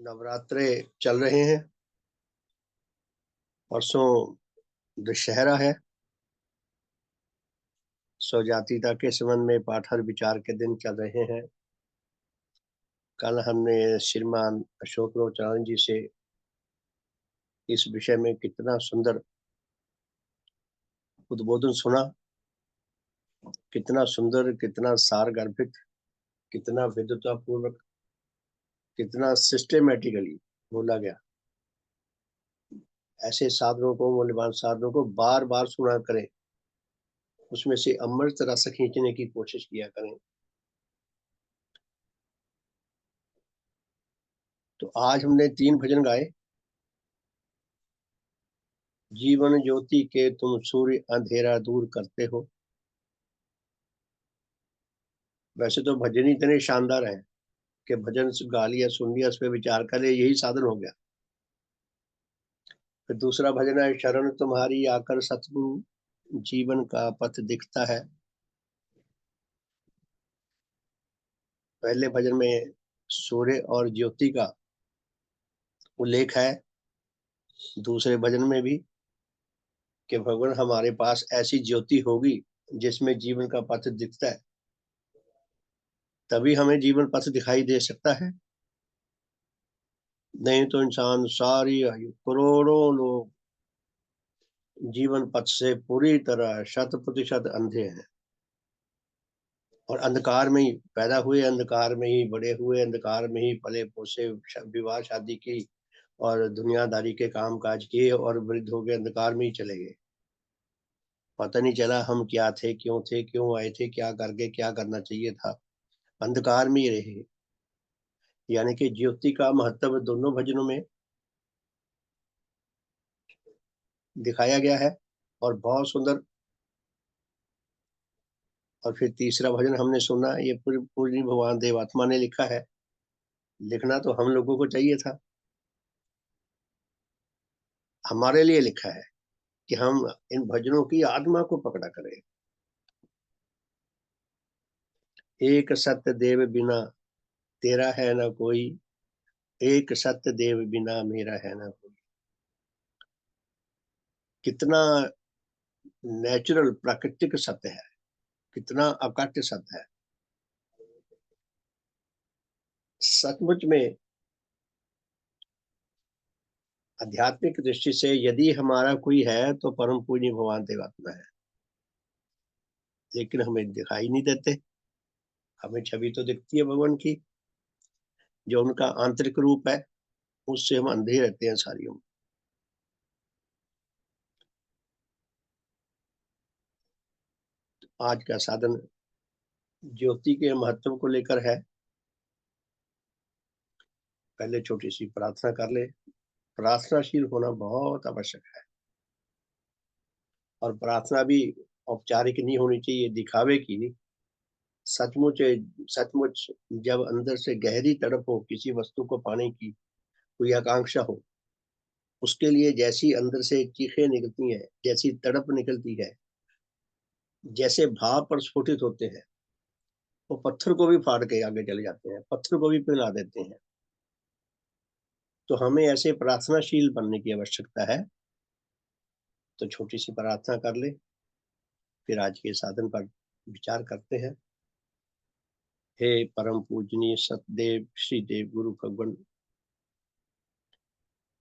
नवरात्रे चल रहे हैं। परसों दशहरा है। स्वजातीता के संबंध में पाठर विचार के दिन चल रहे हैं। कल हमने श्रीमान अशोक लोचन जी से इस विषय में कितना सुंदर उद्बोधन सुना, कितना सुंदर, कितना सारगर्भित, कितना विद्वतापूर्वक, कितना सिस्टेमेटिकली बोला गया। ऐसे साधनों को, मूल्यवान साधनों को बार बार सुना करें, उसमें से अमृत रस खींचने की कोशिश किया करें। तो आज हमने 3 भजन गाए। जीवन ज्योति के तुम सूर्य अंधेरा दूर करते हो। वैसे तो भजन ही इतने शानदार है कि भजन गा लिया, सुन लिया, उस पर विचार कर लिया, यही साधन हो गया। फिर दूसरा भजन है, शरण तुम्हारी आकर सतगुरु जीवन का पथ दिखता है। पहले भजन में सूर्य और ज्योति का उल्लेख है, दूसरे भजन में भी, कि भगवान हमारे पास ऐसी ज्योति होगी जिसमें जीवन का पथ दिखता है, तभी हमें जीवन पथ दिखाई दे सकता है। नहीं तो इंसान सारी आयु करोड़ों लोग जीवन पथ से पूरी तरह 100% अंधे हैं और अंधकार में ही पैदा हुए, अंधकार में ही बड़े हुए, अंधकार में ही पले पोसे, विवाह शादी की और दुनियादारी के काम काज किए और वृद्ध हो गए, अंधकार में ही चले गए। पता नहीं चला हम क्या थे, क्यों आए थे, क्या करके क्या करना चाहिए था, अंधकार में ही रहे। यानी कि ज्योति का महत्व दोनों भजनों में दिखाया गया है और बहुत सुंदर। और फिर तीसरा भजन हमने सुना, ये पूरी भगवान देवात्मा ने लिखा है। लिखना तो हम लोगों को चाहिए था, हमारे लिए लिखा है कि हम इन भजनों की आत्मा को पकड़ा करें। एक सत्य देव बिना तेरा है ना कोई, एक सत्य देव बिना मेरा है ना कोई। कितना नेचुरल प्राकृतिक सत्य है, कितना अकाट्य सत्य है। सचमुच में आध्यात्मिक दृष्टि से यदि हमारा कोई है तो परम पूज्य भगवान देवात्मा है, लेकिन हमें दिखाई नहीं देते। हमें छवि तो दिखती है भगवान की, जो उनका आंतरिक रूप है, उससे हम अंधे रहते हैं सारी उम्र। आज का साधन ज्योति के महत्व को लेकर है। पहले छोटी सी प्रार्थना कर ले। प्रार्थनाशील होना बहुत आवश्यक है और प्रार्थना भी औपचारिक नहीं होनी चाहिए, दिखावे की नहीं। सचमुच सचमुच जब अंदर से गहरी तड़प हो, किसी वस्तु को पाने की कोई आकांक्षा हो, उसके लिए जैसी अंदर से चीखें निकलती हैं, जैसी तड़प निकलती है, जैसे भाव प्रस्फुटित होते हैं, वो पत्थर को भी फाड़ के आगे चले जाते हैं, पत्थर को भी पिघला देते हैं। तो हमें ऐसे प्रार्थनाशील बनने की आवश्यकता है। तो छोटी सी प्रार्थना कर ले, फिर आज के साधन पर विचार करते हैं। हे परम पूजनीय सतदेव श्री देव गुरु भगवान,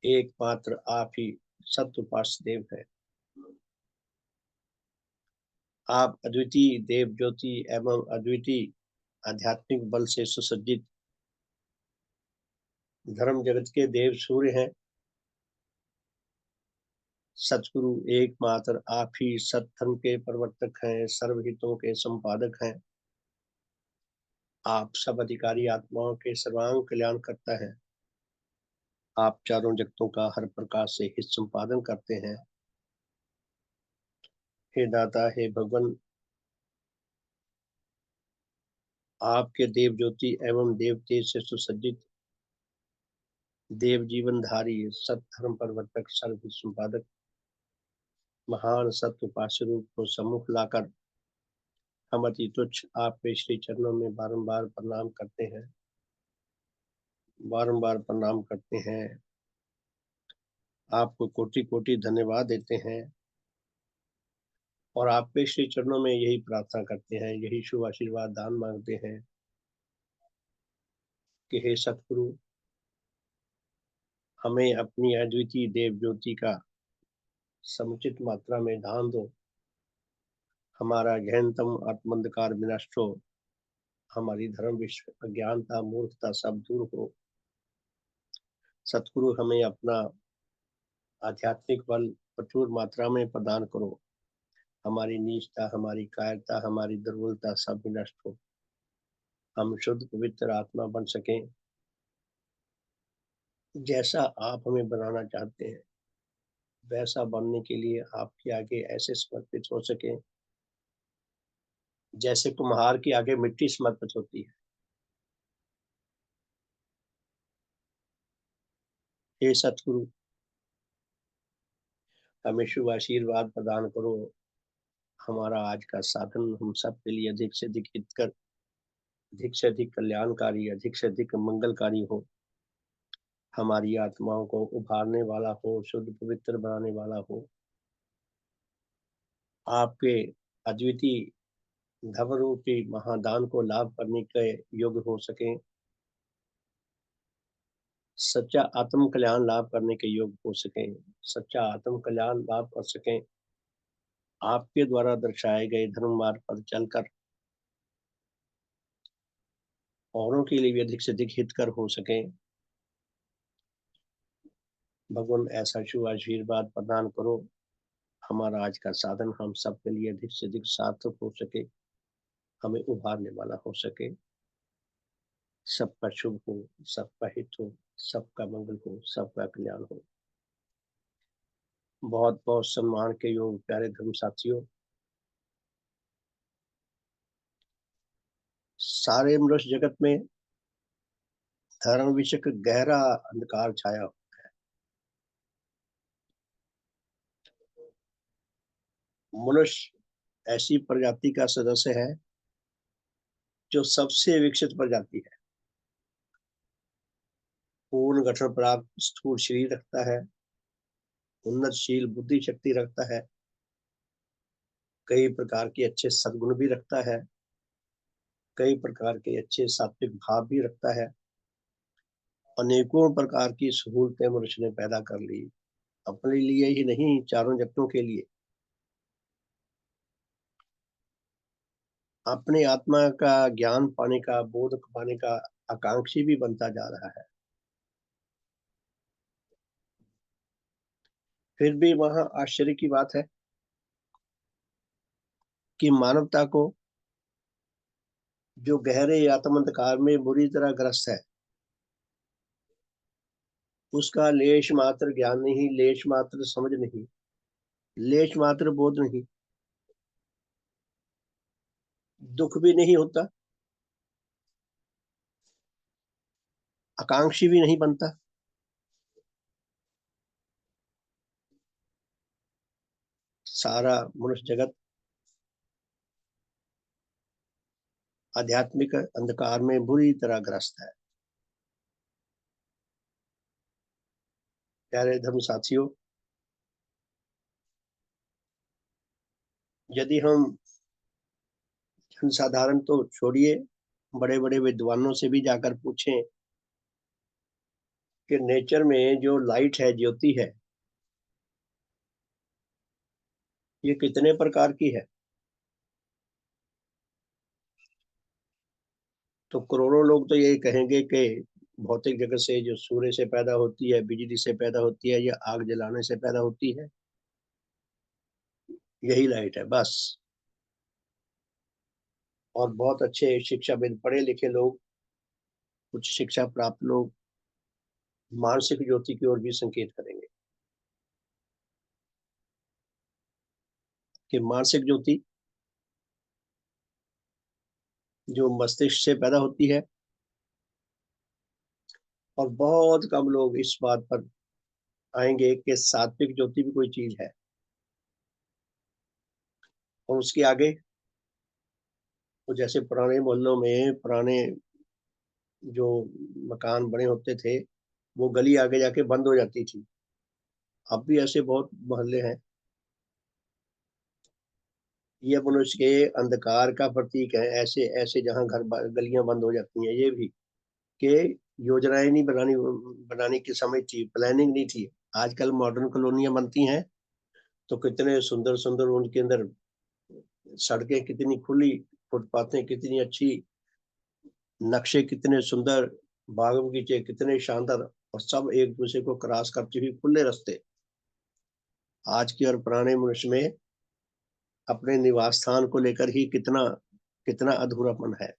एक मात्र आप ही सत्य उपास्य देव है। आप अद्वितीय देव ज्योति एवं अद्वितीय आध्यात्मिक बल से सुसज्जित धर्म जगत के देव सूर्य हैं। सतगुरु एकमात्र आप ही सत्धर्म के प्रवर्तक हैं, सर्वहितों के संपादक हैं। आप सब अधिकारी आत्माओं के सर्वांग कल्याण करता है। आप चारों जगतों का हर प्रकार से हित संपादन करते हैं। हे दाता, हे भगवान, आपके देव ज्योति एवं देव तेज से सुसज्जित देव जीवनधारी सत्धर्म प्रवर्तक सर्वहित संपादक महान सत्य उपास्य रूप को सम्मुख लाकर हम अति तुच्छ आपके श्री चरणों में बारंबार प्रणाम करते हैं। बारंबार प्रणाम करते हैं, आपको कोटि कोटि धन्यवाद देते हैं और आपके श्री चरणों में यही प्रार्थना करते हैं, यही शुभ आशीर्वाद दान मांगते हैं कि हे सतगुरु, हमें अपनी अद्वितीय देव ज्योति का समुचित मात्रा में दान दो, हमारा गहनतम आत्मंधकार विनष्ट हो, हमारी धर्म विश्व अज्ञानता मूर्खता सब दूर हो। सतगुरु, हमें अपना आध्यात्मिक बल प्रचुर मात्रा में प्रदान करो, हमारी नीचता, हमारी कायरता, हमारी दुर्बलता सब नष्ट हो, हम शुद्ध पवित्र आत्मा बन सकें, जैसा आप हमें बनाना चाहते हैं वैसा बनने के लिए आपके आगे ऐसे समर्पित हो सके जैसे कुम्हार के आगे मिट्टी समर्पित होती है। हे सतगुरु, हमें शुभ आशीर्वाद प्रदान करो, हमारा आज का साधन हम सब के लिए अधिक से अधिक हितकर, अधिक से अधिक कल्याणकारी, अधिक से अधिक मंगलकारी हो, हमारी आत्माओं को उभारने वाला हो, शुद्ध पवित्र बनाने वाला हो, आपके अद्वितीय धर्म रूपी महादान को लाभ करने के योग्य हो सके, सच्चा आत्म कल्याण लाभ करने के योग्य हो सके, सच्चा आत्म कल्याण लाभ कर सकें, आपके द्वारा दर्शाए गए धर्म मार्ग पर चलकर औरों के लिए भी अधिक से अधिक हितकर हो सके। भगवान ऐसा शुभ आशीर्वाद प्रदान करो, हमारा आज का साधन हम सब के लिए अधिक से अधिक सार्थक हो सके, हमें उभारने वाला हो सके, सबका शुभ हो, सबका हित हो, सबका मंगल हो, सबका कल्याण हो। बहुत बहुत सम्मान के योग प्यारे धर्म साथियों, सारे मनुष्य जगत में धर्म विषय का गहरा अंधकार छाया। मनुष्य ऐसी प्रजाति का सदस्य है जो सबसे विकसित प्रजाति है, पूर्ण गठन प्राप्त स्थूल शरीर रखता है, उन्नतशील बुद्धि शक्ति रखता है, कई प्रकार के अच्छे सद्गुण भी रखता है, कई प्रकार के अच्छे सात्विक भाव भी रखता है, अनेकों प्रकार की सहूलतें मनुष्य ने पैदा कर ली, अपने लिए ही नहीं चारों जगतों के लिए। अपने आत्मा का ज्ञान पाने का, बोध पाने का आकांक्षी भी बनता जा रहा है। फिर भी वहां आश्चर्य की बात है कि मानवता को, जो गहरे आत्मंधकार में बुरी तरह ग्रस्त है, उसका लेश मात्र ज्ञान नहीं, लेश मात्र समझ नहीं, लेश मात्र बोध नहीं, दुख भी नहीं होता, आकांक्षी भी नहीं बनता। सारा मनुष्य जगत आध्यात्मिक अंधकार में बुरी तरह ग्रस्त है। प्यारे धर्म साथियों, यदि हम जनसाधारण तो छोड़िए, बड़े बड़े विद्वानों से भी जाकर पूछें कि नेचर में जो लाइट है, ज्योति है, ये कितने प्रकार की है, तो करोड़ों लोग तो यही कहेंगे कि भौतिक जगत से, जो सूर्य से पैदा होती है, बिजली से पैदा होती है या आग जलाने से पैदा होती है, यही लाइट है बस। और बहुत अच्छे शिक्षाविद, पढ़े लिखे लोग, उच्च शिक्षा प्राप्त लोग मानसिक ज्योति की ओर भी संकेत करेंगे कि मानसिक ज्योति जो मस्तिष्क से पैदा होती है, और बहुत कम लोग इस बात पर आएंगे कि सात्विक ज्योति भी कोई चीज है। और उसके आगे, तो जैसे पुराने मोहल्लों में, पुराने जो मकान बने होते थे वो गली आगे जाके बंद हो जाती थी। अब भी ऐसे बहुत मोहल्ले हैं। ये मनुष्य के अंधकार का प्रतीक है। ऐसे ऐसे जहाँ गलियां बंद हो जाती हैं, ये भी के योजनाएं नहीं बनाने की समय थी, प्लानिंग नहीं थी। आजकल मॉडर्न कॉलोनियां बनती हैं तो कितने सुंदर सुंदर उनके अंदर सड़कें कितनी खुली, फुटपाथें कितनी अच्छी, नक्शे कितने सुंदर, बाग बगीचे कितने शानदार, और सब एक दूसरे को क्रॉस करती हुई खुले रास्ते। आज की और पुराने मनुष्य में अपने निवास स्थान को लेकर ही कितना कितना अधूरापन है।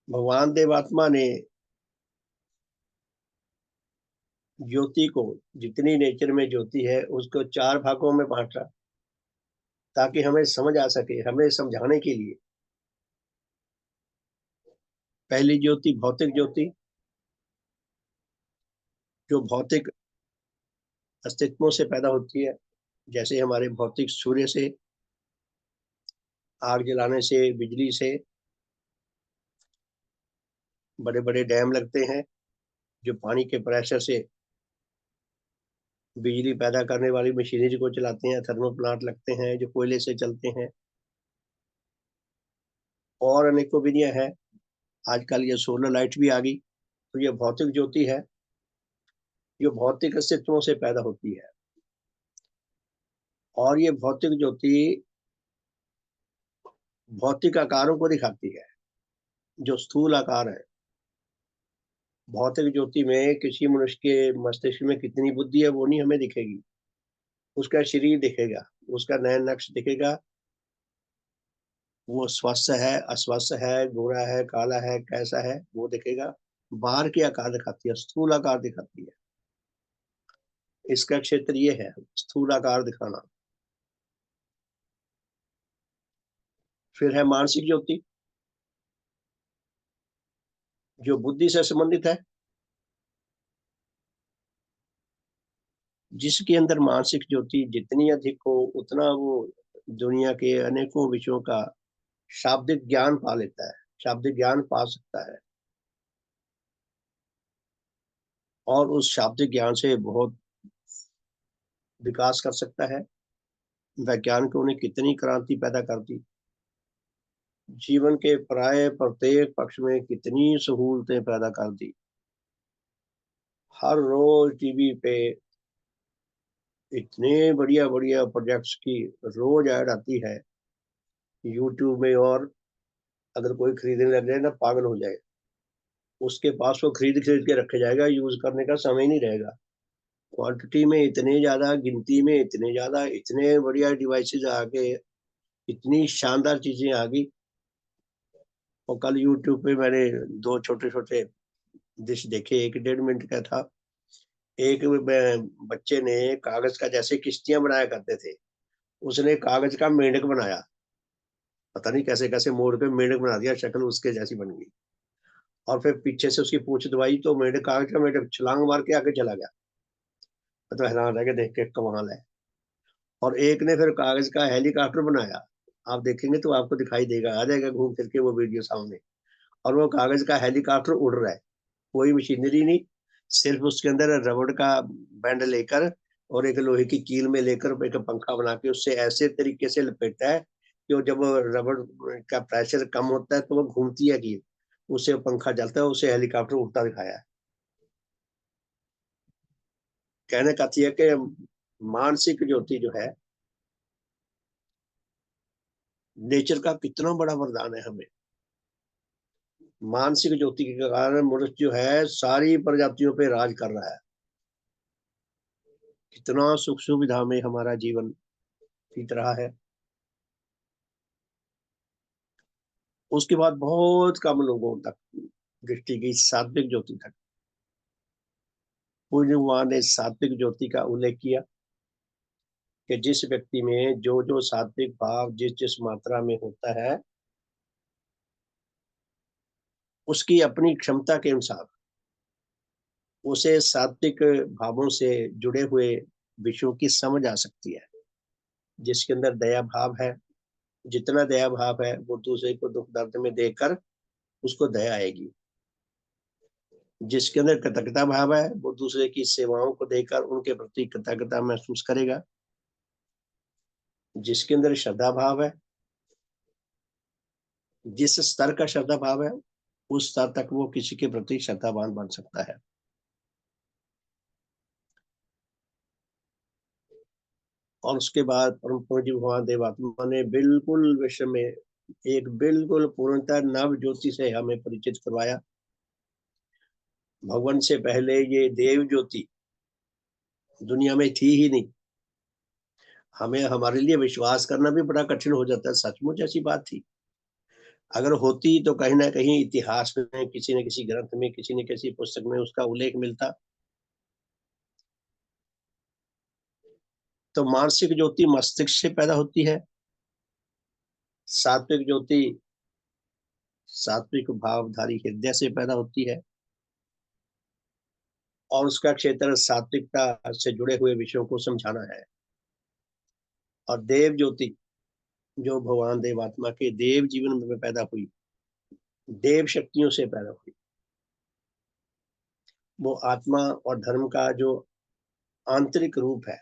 भगवान देवात्मा ने ज्योति को, जितनी नेचर में ज्योति है उसको चार भागों में बांटा, ताकि हमें समझ आ सके, हमें समझाने के लिए। पहली ज्योति भौतिक ज्योति, जो भौतिक अस्तित्वों से पैदा होती है, जैसे हमारे भौतिक सूर्य से, आग जलाने से, बिजली से, बड़े बड़े डैम लगते हैं जो पानी के प्रेशर से बिजली पैदा करने वाली मशीनरी को चलाते हैं, थर्मल प्लांट लगते हैं जो कोयले से चलते हैं, और अनेकों विधियां हैं। आजकल ये सोलर लाइट भी आ गई। तो ये भौतिक ज्योति है, जो भौतिक अस्तित्वों से पैदा होती है। और ये भौतिक ज्योति भौतिक आकारों को दिखाती है, जो स्थूल आकार है। भौतिक ज्योति में किसी मनुष्य के मस्तिष्क में कितनी बुद्धि है वो नहीं हमें दिखेगी, उसका शरीर दिखेगा, उसका नयन नक्श दिखेगा, वो स्वस्थ है, अस्वस्थ है, गोरा है, काला है, कैसा है वो दिखेगा। बाहर की आकार दिखाती है, स्थूल आकार दिखाती है। इसका क्षेत्र ये है, स्थूल आकार दिखाना। फिर है मानसिक ज्योति, जो बुद्धि से संबंधित है। जिसके अंदर मानसिक ज्योति जितनी अधिक हो, उतना वो दुनिया के अनेकों विषयों का शाब्दिक ज्ञान पा लेता है, शाब्दिक ज्ञान पा सकता है, और उस शाब्दिक ज्ञान से बहुत विकास कर सकता है। वैज्ञानिकों ने कितनी क्रांति पैदा कर दी, जीवन के प्राय प्रत्येक पक्ष में कितनी सहूलतें पैदा कर दी। हर रोज टीवी पे इतने बढ़िया बढ़िया प्रोजेक्ट्स की रोज ऐड आती है यूट्यूब में। और अगर कोई खरीदने लग जाए ना, पागल हो जाए, उसके पास वो खरीद खरीद के रखे जाएगा, यूज करने का समय नहीं रहेगा। क्वांटिटी में इतने ज्यादा, गिनती में इतने ज्यादा, इतने बढ़िया डिवाइसेस आ गए, इतनी शानदार चीजें आ गई। और कल यूट्यूब पे मैंने दो छोटे छोटे डिश देखे, एक 1.5 मिनट का था। एक बच्चे ने कागज का, जैसे किश्तियां बनाया करते थे, उसने कागज का मेंढक बनाया। पता नहीं कैसे कैसे मोड़ के मेंढक बना दिया, शक्ल उसके जैसी बन गई। और फिर पीछे से उसकी पूंछ दबाई तो मेंढक, कागज का मेंढक छलांग मार के आगे चला गया। मैं तो हैरान रह गया देख के, कमाल है। और एक ने फिर कागज का हेलीकॉप्टर बनाया। आप देखेंगे तो आपको दिखाई देगा, आ जाएगा घूम फिर के वो वीडियो सामने। और वो कागज का हेलीकॉप्टर उड़ रहा है, कोई मशीनरी नहीं, सिर्फ उसके अंदर रबड़ का बैंड लेकर और एक लोहे की कील में लेकर एक पंखा बना के उससे ऐसे तरीके से लपेटा है कि वो जब रबड़ का प्रेशर कम होता है तो वो घूमती है कील, उससे पंखा चलता है, उससे हेलीकॉप्टर उड़ता दिखाया है। कहने का थी है कि मानसिक ज्योति जो है, नेचर का कितना बड़ा वरदान है हमें। मानसिक ज्योति के कारण मनुष्य जो है सारी प्रजातियों पे राज कर रहा है। कितना सुख सुविधा में हमारा जीवन बीत रहा है। उसके बाद बहुत कम लोगों तक दृष्टि गई सात्विक ज्योति तक। पूज्य भगवान ने सात्विक ज्योति का उल्लेख किया कि जिस व्यक्ति में जो जो सात्विक भाव जिस जिस मात्रा में होता है, उसकी अपनी क्षमता के अनुसार उसे सात्विक भावों से जुड़े हुए विषयों की समझ आ सकती है। जिसके अंदर दया भाव है, जितना दया भाव है वो दूसरे को दुख दर्द में देखकर उसको दया आएगी। जिसके अंदर कृतज्ञता भाव है वो दूसरे की सेवाओं को देखकर उनके प्रति कृतज्ञता महसूस करेगा। जिसके अंदर श्रद्धा भाव है, जिस स्तर का श्रद्धा भाव है उस स्तर तक वो किसी के प्रति श्रद्धावान बन सकता है। और उसके बाद परम पूज्य भगवान देवात्मा ने बिल्कुल विश्व में एक बिल्कुल पूर्णतः नव ज्योति से हमें परिचित करवाया। भगवान से पहले ये देव ज्योति दुनिया में थी ही नहीं। हमें हमारे लिए विश्वास करना भी बड़ा कठिन हो जाता है, सचमुच ऐसी बात थी। अगर होती तो कहीं ना कहीं इतिहास में किसी न किसी ग्रंथ में किसी न किसी पुस्तक में उसका उल्लेख मिलता। तो मानसिक ज्योति मस्तिष्क से पैदा होती है, सात्विक ज्योति सात्विक भावधारी हृदय से पैदा होती है, और उसका क्षेत्र सात्विकता से जुड़े हुए विषयों को समझाना है। और देव ज्योति जो भगवान देवात्मा के देव जीवन में पैदा हुई, देव शक्तियों से पैदा हुई, वो आत्मा और धर्म का जो आंतरिक रूप है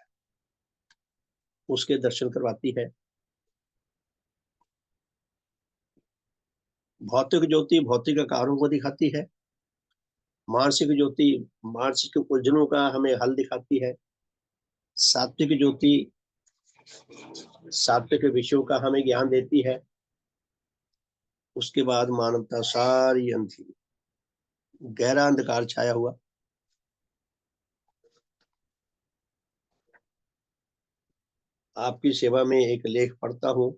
उसके दर्शन करवाती है। भौतिक ज्योति भौतिक आकारों को दिखाती है, मानसिक ज्योति मानसिक उलझनों का हमें हल दिखाती है, सात्विक ज्योति सात्विक विषयों का हमें ज्ञान देती है। उसके बाद मानवता सारी अंधी, गहरा अंधकार छाया हुआ। आपकी सेवा में एक लेख पढ़ता हूँ,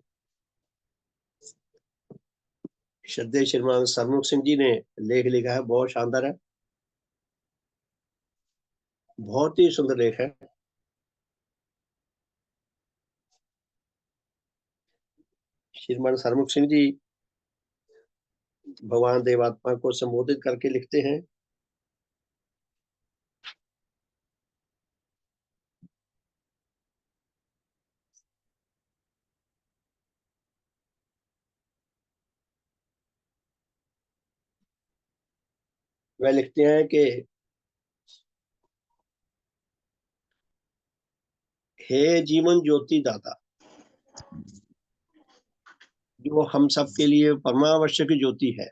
श्रद्धेय श्रीमान सरमुख सिंह जी ने लेख लिखा है, बहुत शानदार है, बहुत ही सुंदर लेख है। श्रीमान सरमुख सिंह जी भगवान देवात्मा को संबोधित करके लिखते हैं, वह लिखते हैं कि हे जीवन ज्योति दाता, जो हम सब के लिए परमावश्यक ज्योति है,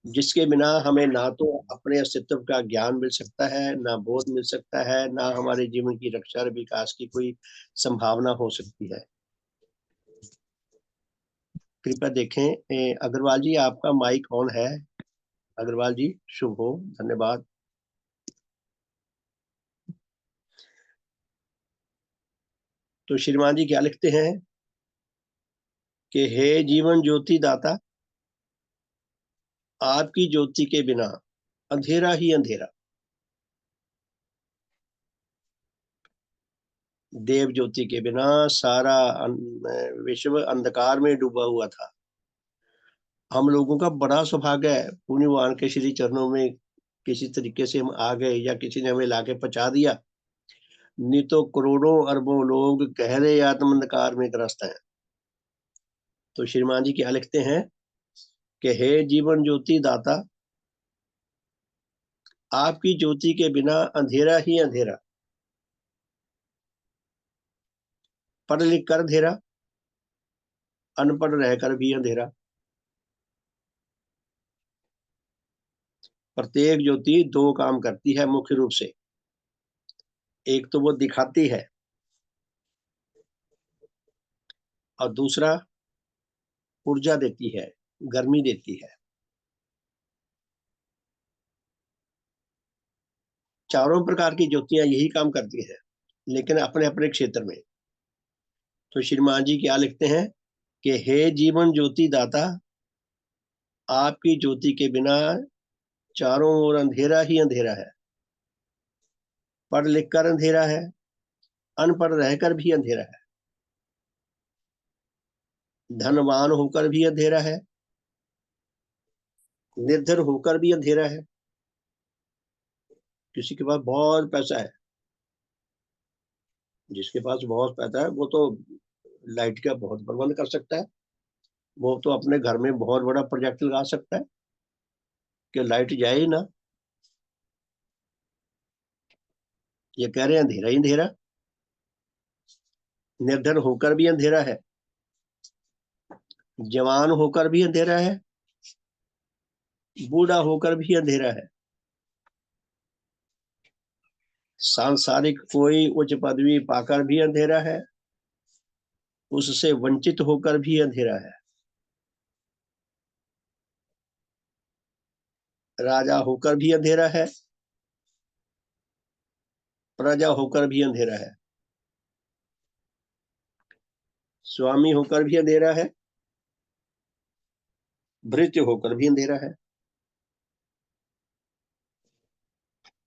जिसके बिना हमें ना तो अपने अस्तित्व का ज्ञान मिल सकता है, ना बोध मिल सकता है, ना हमारे जीवन की रक्षा और विकास की कोई संभावना हो सकती है। कृपया देखें अग्रवाल जी, आपका माइक ऑन है। अग्रवाल जी, शुभ हो, धन्यवाद। तो श्रीमान जी क्या लिखते हैं कि हे जीवन ज्योति दाता, आपकी ज्योति के बिना अंधेरा ही अंधेरा। देव ज्योति के बिना सारा विश्व अंधकार में डूबा हुआ था। हम लोगों का बड़ा सौभाग्य है, पुण्यवान के श्री चरणों में किसी तरीके से हम आ गए, या किसी ने हमें लाके पहुंचा दिया, नहीं तो करोड़ों अरबों लोग गहरे आत्म अंधकार में ग्रस्त हैं। तो श्रीमान जी क्या लिखते हैं कि हे जीवन ज्योति दाता, आपकी ज्योति के बिना अंधेरा ही अंधेरा, पढ़ लिख कर अंधेरा, अनपढ़ रहकर भी अंधेरा। प्रत्येक ज्योति दो काम करती है मुख्य रूप से। एक तो वो दिखाती है, और दूसरा ऊर्जा देती है, गर्मी देती है। चारों प्रकार की ज्योतियां यही काम करती हैं, लेकिन अपने अपने क्षेत्र में। तो श्रीमान जी क्या लिखते हैं कि हे जीवन ज्योति दाता, आपकी ज्योति के बिना चारों ओर अंधेरा ही अंधेरा है, पढ़ लिख कर अंधेरा है, अनपढ़ रहकर भी अंधेरा है, धनवान होकर भी अंधेरा है, निर्धन होकर भी अंधेरा है। किसी के पास बहुत पैसा है, जिसके पास बहुत पैसा है वो तो लाइट का बहुत प्रबंध कर सकता है। वो तो अपने घर में बहुत बड़ा प्रोजेक्ट लगा सकता है कि लाइट जाए ही ना। ये कह रहे हैं अंधेरा ही अंधेरा, निर्धन होकर भी अंधेरा है, जवान होकर भी अंधेरा है, बूढ़ा होकर भी अंधेरा है, सांसारिक कोई उच्च पदवी पाकर भी अंधेरा है, उससे वंचित होकर भी अंधेरा है, राजा होकर भी अंधेरा है, प्रजा होकर भी अंधेरा है, स्वामी होकर भी अंधेरा है, भृत्य होकर भी अंधेरा है,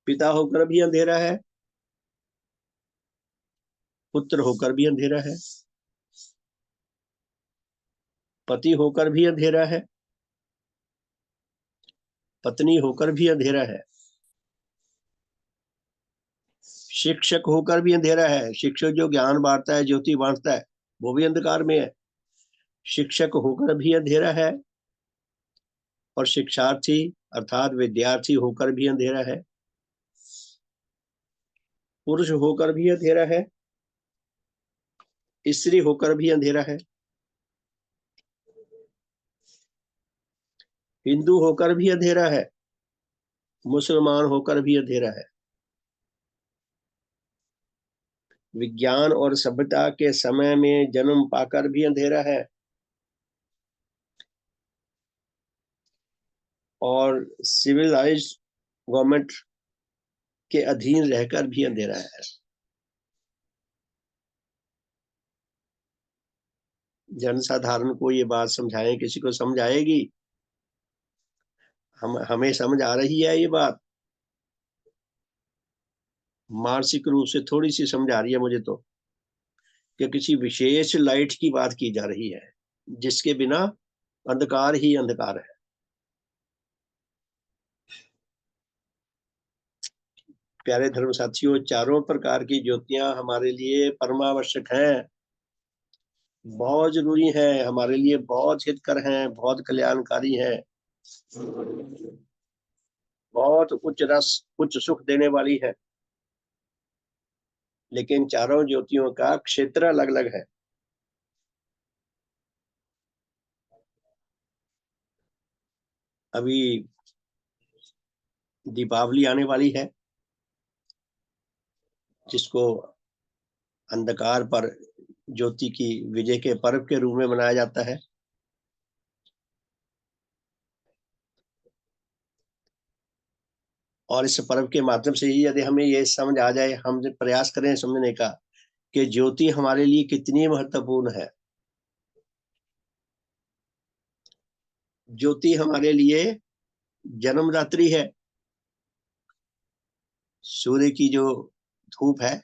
पिता होकर भी अंधेरा है, पुत्र होकर भी अंधेरा है, पति होकर भी अंधेरा है, पत्नी होकर भी अंधेरा है, शिक्षक होकर भी अंधेरा है। शिक्षक जो ज्ञान बांटता है, ज्योति बांटता है, वो भी अंधकार में है। शिक्षक होकर भी अंधेरा है, और शिक्षार्थी अर्थात विद्यार्थी होकर भी अंधेरा है, पुरुष होकर भी अंधेरा है, स्त्री होकर भी अंधेरा है, हिंदू होकर भी अंधेरा है, मुसलमान होकर भी अंधेरा है, विज्ञान और सभ्यता के समय में जन्म पाकर भी अंधेरा है, और सिविलाइज्ड गवर्नमेंट के अधीन रहकर भी अंधेरा है। जनसाधारण को ये बात समझाएं, किसी को समझ आएगी? हमें समझ आ रही है ये बात? मानसिक रूप से थोड़ी सी समझ आ रही है मुझे तो, कि किसी विशेष लाइट की बात की जा रही है जिसके बिना अंधकार ही अंधकार है। प्यारे धर्म साथियों, चारों प्रकार की ज्योतियां हमारे लिए परमावश्यक हैं, बहुत जरूरी है, हमारे लिए बहुत हितकर हैं, बहुत कल्याणकारी हैं, बहुत उच्च रस उच्च सुख देने वाली है। लेकिन चारों ज्योतियों का क्षेत्र अलग अलग है। अभी दीपावली आने वाली है, जिसको अंधकार पर ज्योति की विजय के पर्व के रूप में मनाया जाता है। और इस पर्व के माध्यम से ही यदि हमें ये समझ आ जाए, हम प्रयास करें समझने का कि ज्योति हमारे लिए कितनी महत्वपूर्ण है। ज्योति हमारे लिए जन्मदात्री है। सूर्य की जो धूप है,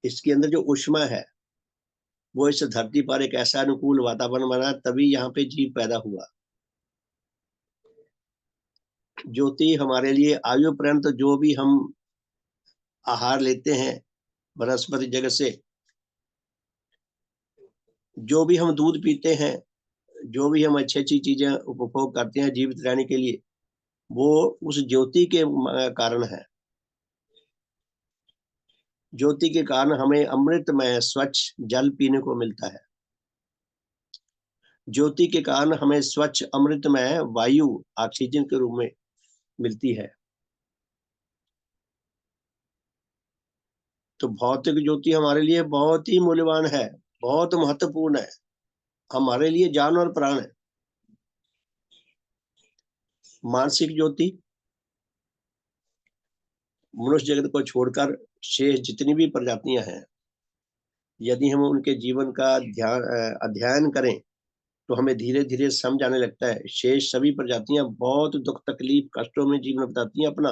इसके अंदर जो ऊष्मा है, वो इस धरती पर एक ऐसा अनुकूल वातावरण बना, तभी यहाँ पे जीव पैदा हुआ। ज्योति हमारे लिए आयु पर्यंत जो भी हम आहार लेते हैं वनस्पति जगत से, जो भी हम दूध पीते हैं, जो भी हम अच्छी अच्छी चीजें उपभोग करते हैं जीवित रहने के लिए, वो उस ज्योति के कारण है। ज्योति के कारण हमें अमृतमय स्वच्छ जल पीने को मिलता है। ज्योति के कारण हमें स्वच्छ अमृतमय वायु ऑक्सीजन के रूप में मिलती है। तो भौतिक ज्योति हमारे लिए बहुत ही मूल्यवान है, बहुत महत्वपूर्ण है, हमारे लिए जान और प्राण है। मानसिक ज्योति मनुष्य जगत को छोड़कर शेष जितनी भी प्रजातियां हैं, यदि हम उनके जीवन का अध्ययन करें तो हमें धीरे धीरे समझ आने लगता है, शेष सभी प्रजातियां बहुत दुख तकलीफ कष्टों में जीवन बिताती हैं अपना।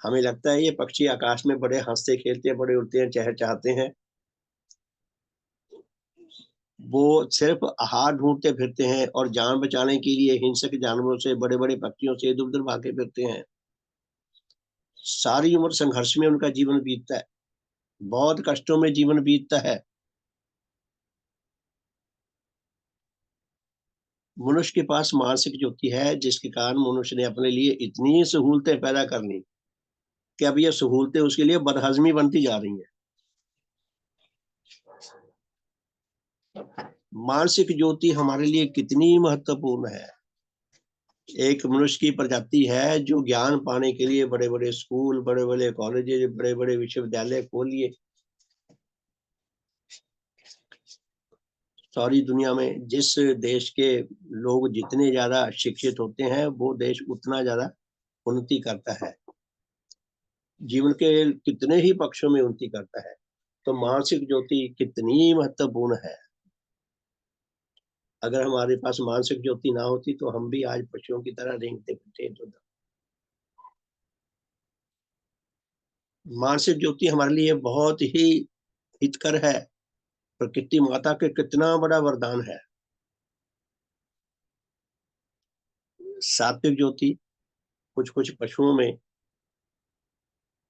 हमें लगता है ये पक्षी आकाश में बड़े हंसते खेलते हैं, बड़े उड़ते हैं, चहचहाते हैं, वो सिर्फ आहार ढूंढते फिरते हैं और जान बचाने के लिए हिंसक जानवरों से, बड़े बड़े पक्षियों से इधर उधर भागे फिरते हैं। सारी उम्र संघर्ष में उनका जीवन बीतता है। बहुत कष्टों में जीवन बीतता है। मनुष्य के पास मानसिक ज्योति है, जिसके कारण मनुष्य ने अपने लिए इतनी सहूलतें पैदा कर ली कि अब ये सहूलतें उसके लिए बदहजमी बनती जा रही हैं। मानसिक ज्योति हमारे लिए कितनी महत्वपूर्ण है। एक मनुष्य की प्रजाति है जो ज्ञान पाने के लिए बड़े बड़े स्कूल, बड़े बड़े कॉलेज, बड़े बड़े विश्वविद्यालय खोलिए। सारी दुनिया में जिस देश के लोग जितने ज्यादा शिक्षित होते हैं, वो देश उतना ज्यादा उन्नति करता है, जीवन के कितने ही पक्षों में उन्नति करता है। तो मानसिक ज्योति कितनी महत्वपूर्ण है। अगर हमारे पास मानसिक ज्योति ना होती तो हम भी आज पशुओं की तरह रेंगते फिरते। मानसिक ज्योति हमारे लिए बहुत ही हितकर है। प्रकृति माता के कितना बड़ा वरदान है। सात्विक ज्योति कुछ कुछ पशुओं में,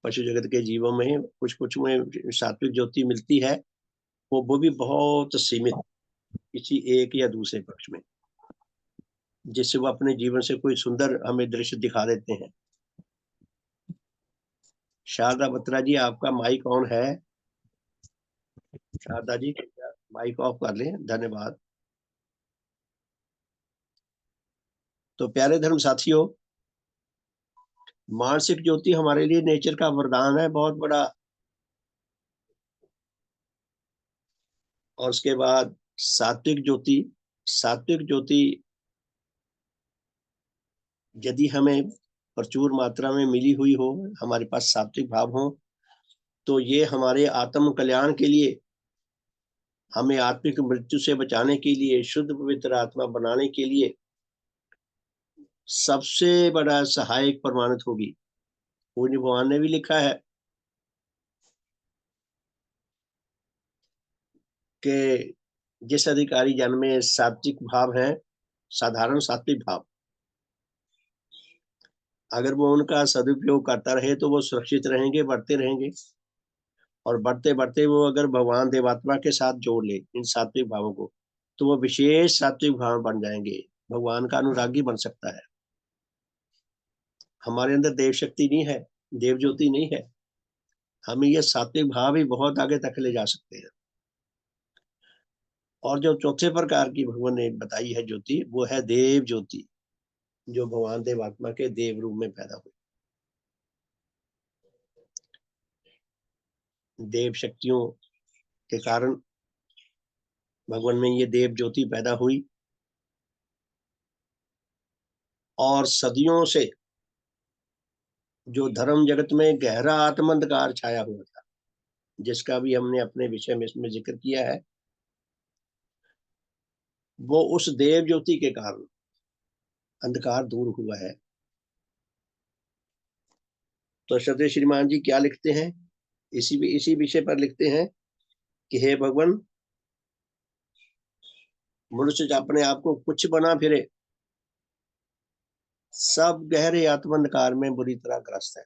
पशु जगत के जीवों में कुछ कुछ में सात्विक ज्योति मिलती है। वो भी बहुत सीमित, किसी एक या दूसरे पक्ष में, जिससे वो अपने जीवन से कोई सुंदर हमें दृश्य दिखा देते हैं। शारदा बत्रा जी, आपका माइक ऑन है। शारदा जी माइक ऑफ कर लें, धन्यवाद। तो प्यारे धर्म साथियों, मानसिक ज्योति हमारे लिए नेचर का वरदान है बहुत बड़ा। और उसके बाद सात्विक ज्योति। सात्विक ज्योति यदि हमें प्रचुर मात्रा में मिली हुई हो, हमारे पास सात्विक भाव हो, तो ये हमारे आत्म कल्याण के लिए, हमें आत्मिक मृत्यु से बचाने के लिए, शुद्ध पवित्र आत्मा बनाने के लिए सबसे बड़ा सहायक प्रमाणित होगी। पूज्य भगवान ने भी लिखा है कि जिस अधिकारी जन में सात्विक भाव है, साधारण सात्विक भाव, अगर वो उनका सदुपयोग करता रहे तो वो सुरक्षित रहेंगे, बढ़ते रहेंगे। और बढ़ते बढ़ते वो अगर भगवान देवात्मा के साथ जोड़ ले इन सात्विक भावों को, तो वो विशेष सात्विक भाव बन जाएंगे, भगवान का अनुरागी बन सकता है। हमारे अंदर देव शक्ति नहीं है, देव ज्योति नहीं है, हमें ये सात्विक भाव ही बहुत आगे तक ले जा सकते हैं। और जो चौथे प्रकार की भगवान ने बताई है ज्योति, वो है देव ज्योति, जो भगवान देवात्मा के देव रूप में पैदा हुई। देव शक्तियों के कारण भगवान में ये देव ज्योति पैदा हुई। और सदियों से जो धर्म जगत में गहरा आत्म अंधकार छाया हुआ था, जिसका भी हमने अपने विषय में इसमें जिक्र किया है, वो उस देव ज्योति के कारण अंधकार दूर हुआ है। तो श्रद्धेय श्रीमान जी क्या लिखते हैं, इसी विषय पर लिखते हैं कि हे भगवान, मनुष्य अपने आप को कुछ बना फिरे, सब गहरे आत्म अंधकार में बुरी तरह ग्रस्त है।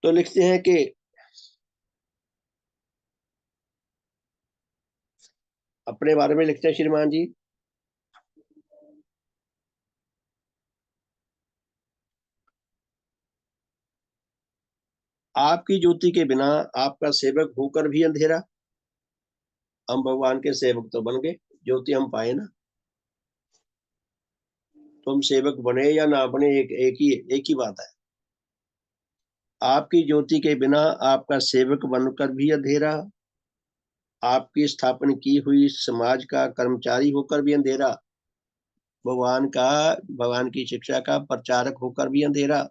तो लिखते हैं कि अपने बारे में लिखते हैं श्रीमान जी, आपकी ज्योति के बिना आपका सेवक होकर भी अंधेरा। हम भगवान के सेवक तो बन गए, ज्योति हम पाए ना। तो हम सेवक बने या ना बने, एक ही बात है। आपकी ज्योति के बिना आपका सेवक बनकर भी अंधेरा, आपकी स्थापना की हुई समाज का कर्मचारी होकर भी अंधेरा, भगवान की शिक्षा का प्रचारक होकर भी अंधेरा।